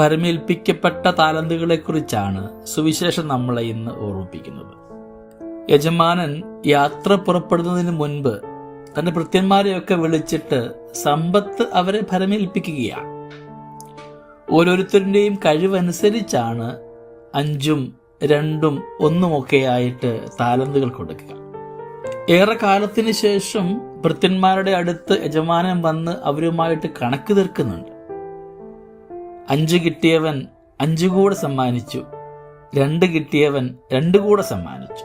പരമേൽപ്പിക്കപ്പെട്ട താലന്തുകളെക്കുറിച്ചാണ് സുവിശേഷം നമ്മളെ ഇന്ന് ഓർമ്മിപ്പിക്കുന്നത്. യജമാനൻ യാത്ര പുറപ്പെടുന്നതിന് മുൻപ് തന്റെ ഭൃത്യന്മാരെയൊക്കെ വിളിച്ചിട്ട് സമ്പത്ത് അവരെ പരമേൽപ്പിക്കുകയാണ്. ഓരോരുത്തരുടെയും കഴിവനുസരിച്ചാണ് 5ഉം 2ഉം 1ഉം ആയിട്ട് താലന്തുകൾ കൊടുക്കുക. ഏറെ കാലത്തിന് ശേഷം ഭൃത്യന്മാരുടെ അടുത്ത് യജമാനൻ വന്ന് അവരുമായിട്ട് കണക്ക് തീർക്കുന്നുണ്ട്. 5 കിട്ടിയവൻ 5 കൂടെ സമ്മാനിച്ചു, 2 കിട്ടിയവൻ 2 കൂടെ സമ്മാനിച്ചു.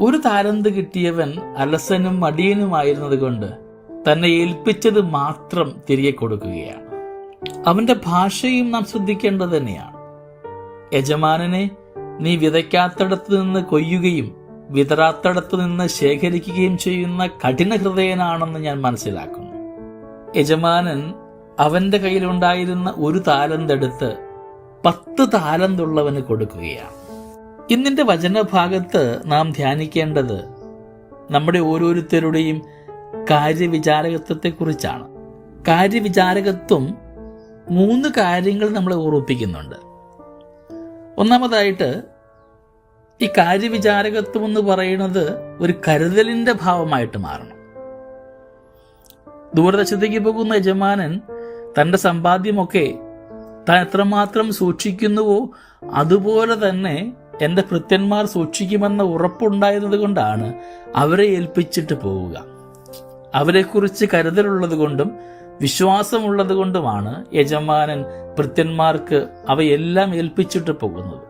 1 താലന്ത് കിട്ടിയവൻ അലസനും മടിയനുമായിരുന്നത് കൊണ്ട് തന്നെ ഏൽപ്പിച്ചത് മാത്രം തിരികെ കൊടുക്കുകയാണ്. അവന്റെ ഭാഷയും നാം ശ്രദ്ധിക്കേണ്ടത് തന്നെയാണ്. യജമാനനെ, നീ വിതയ്ക്കാത്തിടത്ത് നിന്ന് കൊയ്യുകയും വിതറാത്തിടത്ത് നിന്ന് ശേഖരിക്കുകയും ചെയ്യുന്ന കഠിന ഹൃദയനാണെന്ന് ഞാൻ മനസ്സിലാക്കുന്നു. യജമാനൻ അവന്റെ കയ്യിലുണ്ടായിരുന്ന 1 താലന്തെടുത്ത് 10 താലന്തുള്ളവന് കൊടുക്കുകയാണ്. ഇന്നിന്റെ വചനഭാഗത്ത് നാം ധ്യാനിക്കേണ്ടത് നമ്മുടെ ഓരോരുത്തരുടെയും കാര്യവിചാരകത്വത്തെക്കുറിച്ചാണ്. കാര്യവിചാരകത്വം 3 കാര്യങ്ങൾ നമ്മളെ ഓർമ്മിപ്പിക്കുന്നുണ്ട്. ഒന്നാമതായിട്ട്, ഈ കാര്യവിചാരകത്വം എന്ന് പറയുന്നത് ഒരു കരുതലിന്റെ ഭാവമായിട്ട് മാറണം. ദൂരദേശത്തേക്ക് പോകുന്ന യജമാനൻ തന്റെ സമ്പാദ്യമൊക്കെ താൻ എത്രമാത്രം സൂക്ഷിക്കുന്നുവോ അതുപോലെ തന്നെ എൻ്റെ ഭൃത്യന്മാർ സൂക്ഷിക്കുമെന്ന ഉറപ്പുണ്ടായിരുന്നത് കൊണ്ടാണ് അവരെ ഏൽപ്പിച്ചിട്ട് പോവുക. അവരെക്കുറിച്ച് കരുതലുള്ളത് കൊണ്ടും വിശ്വാസമുള്ളത് കൊണ്ടുമാണ് യജമാനൻ ഭൃത്യന്മാർക്ക് അവയെല്ലാം ഏൽപ്പിച്ചിട്ട് പോകുന്നത്.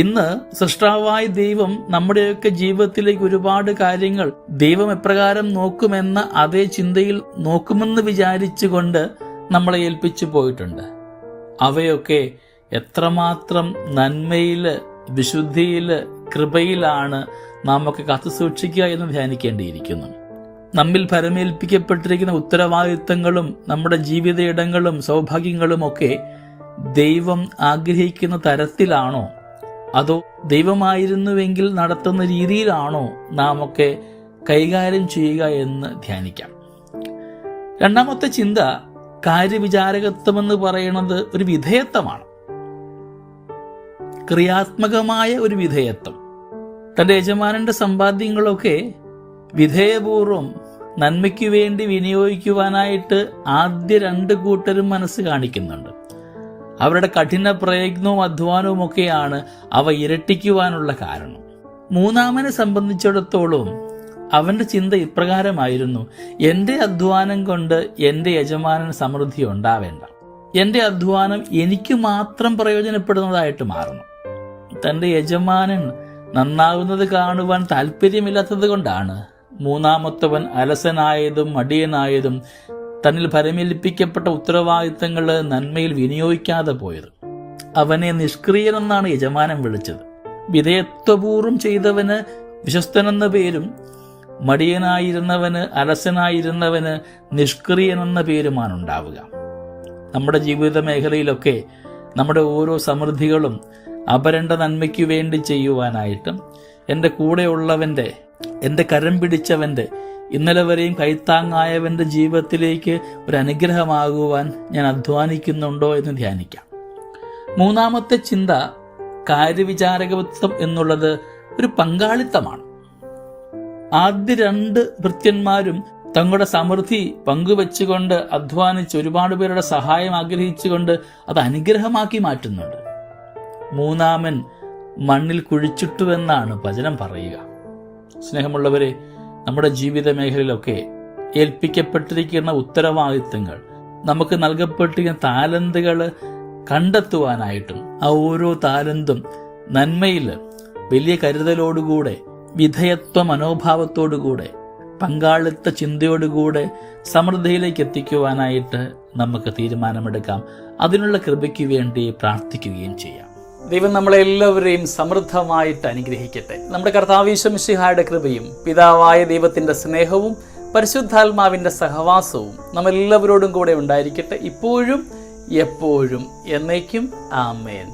ഇന്ന് സൃഷ്ടാവായ ദൈവം നമ്മുടെയൊക്കെ ജീവിതത്തിലേക്ക് ഒരുപാട് കാര്യങ്ങൾ ദൈവം എപ്രകാരം നോക്കുമെന്ന അതേ ചിന്തയിൽ നോക്കുമെന്ന് വിചാരിച്ചുകൊണ്ട് നമ്മളെ ഏൽപ്പിച്ചു പോയിട്ടുണ്ട്. അവയൊക്കെ എത്രമാത്രം നന്മയില്, വിശുദ്ധിയില്, കൃപയിലാണ് നാം ഒക്കെ കാത്തു സൂക്ഷിക്കുക എന്ന് ധ്യാനിക്കേണ്ടിയിരിക്കുന്നു. നമ്മിൽ പരമേൽപ്പിക്കപ്പെട്ടിരിക്കുന്ന ഉത്തരവാദിത്തങ്ങളും നമ്മുടെ ജീവിത ഇടങ്ങളും സൗഭാഗ്യങ്ങളും ഒക്കെ ദൈവം ആഗ്രഹിക്കുന്ന തരത്തിലാണോ, അതോ ദൈവമായിരുന്നുവെങ്കിൽ നടത്തുന്ന രീതിയിലാണോ നാം ഒക്കെ കൈകാര്യം ചെയ്യുക എന്ന് ധ്യാനിക്കാം. രണ്ടാമത്തെ ചിന്ത, കാര്യവിചാരകത്വം എന്ന് പറയുന്നത് ഒരു വിധേയത്വമാണ്. ക്രിയാത്മകമായ ഒരു വിധേയത്വം. തന്റെ യജമാനന്റെ സമ്പാദ്യങ്ങളൊക്കെ വിധേയപൂർവം നന്മയ്ക്കു വേണ്ടി വിനിയോഗിക്കുവാനായിട്ട് ആദ്യ 2 കൂട്ടരും മനസ്സ് കാണിക്കുന്നുണ്ട്. അവരുടെ കഠിന പ്രയത്നവും അധ്വാനവും ഒക്കെയാണ് അവ ഇരട്ടിക്കുവാനുള്ള കാരണം. 3-ാമനെ സംബന്ധിച്ചിടത്തോളം അവന്റെ ചിന്ത ഇപ്രകാരമായിരുന്നു: എന്റെ അധ്വാനം കൊണ്ട് എന്റെ യജമാനൻ സമൃദ്ധി ഉണ്ടാവേണ്ട, എന്റെ അധ്വാനം എനിക്ക് മാത്രം പ്രയോജനപ്പെടുന്നതായിട്ട് മാറണം. തന്റെ യജമാനൻ നന്നാവുന്നത് കാണുവാൻ താല്പര്യമില്ലാത്തത് കൊണ്ടാണ് 3-ാമത്തവൻ അലസനായതും മടിയനായതും തന്നിൽ പരമേൽപ്പിക്കപ്പെട്ട ഉത്തരവാദിത്തങ്ങൾ നന്മയിൽ വിനിയോഗിക്കാതെ പോയത്. അവനെ നിഷ്ക്രിയനെന്നാണ് യജമാനൻ വിളിച്ചത്. വിധേയത്വപൂർവം ചെയ്തവന് വിശ്വസ്തനെന്ന പേരും മടിയനായിരുന്നവന്, അലസനായിരുന്നവന് നിഷ്ക്രിയനെന്ന പേരുമാണ് ഉണ്ടാവുക. നമ്മുടെ ജീവിത മേഖലയിലൊക്കെ നമ്മുടെ ഓരോ സമൃദ്ധികളും അപരന്റെ നന്മയ്ക്കു വേണ്ടി ചെയ്യുവാനായിട്ടും എൻ്റെ കൂടെയുള്ളവൻ്റെ, എൻ്റെ കരം പിടിച്ചവൻ്റെ, ഇന്നലെ വരെയും കൈത്താങ്ങായവൻ്റെ ജീവിതത്തിലേക്ക് ഒരു അനുഗ്രഹമാകുവാൻ ഞാൻ അധ്വാനിക്കുന്നുണ്ടോ എന്ന് ധ്യാനിക്കാം. 3-ാമത്തെ ചിന്ത, കാര്യവിചാരകത്വം എന്നുള്ളത് ഒരു പങ്കാളിത്തമാണ്. ആദ്യ 2 ഭൃത്യന്മാരും തങ്ങളുടെ സമൃദ്ധി പങ്കുവെച്ചുകൊണ്ട് അധ്വാനിച്ച് ഒരുപാട് പേരുടെ സഹായം ആഗ്രഹിച്ചുകൊണ്ട് അത് അനുഗ്രഹമാക്കി മാറ്റുന്നുണ്ട്. 3-ാമൻ മണ്ണിൽ കുഴിച്ചിട്ടുവെന്നാണ് വചനം പറയുക. സ്നേഹമുള്ളവരെ, നമ്മുടെ ജീവിത മേഖലയിലൊക്കെ ഏൽപ്പിക്കപ്പെട്ടിരിക്കുന്ന ഉത്തരവാദിത്തങ്ങൾ, നമുക്ക് നൽകപ്പെട്ടിരിക്കുന്ന താലന്തുകൾ കണ്ടെത്തുവാനായിട്ടും ആ ഓരോ താലന്തും നന്മയിൽ വലിയ കരുതലോടുകൂടെ, വിധേയത്വ മനോഭാവത്തോടുകൂടെ, പങ്കാളിത്ത ചിന്തയോടുകൂടെ സമൃദ്ധിയിലേക്ക് എത്തിക്കുവാനായിട്ട് നമുക്ക് തീരുമാനമെടുക്കാം. അതിനുള്ള കൃപയ്ക്ക് വേണ്ടി പ്രാർത്ഥിക്കുകയും ചെയ്യാം. ദൈവം നമ്മളെല്ലാവരെയും സമൃദ്ധമായിട്ട് അനുഗ്രഹിക്കട്ടെ. നമ്മുടെ കർത്താവ് യേശു മിശിഹായുടെ കൃപയും പിതാവായ ദൈവത്തിന്റെ സ്നേഹവും പരിശുദ്ധാത്മാവിന്റെ സഹവാസവും നമ്മളെല്ലാവരോടും കൂടെ ഉണ്ടായിരിക്കട്ടെ, ഇപ്പോഴും എപ്പോഴും എന്നേക്കും. ആമേൻ.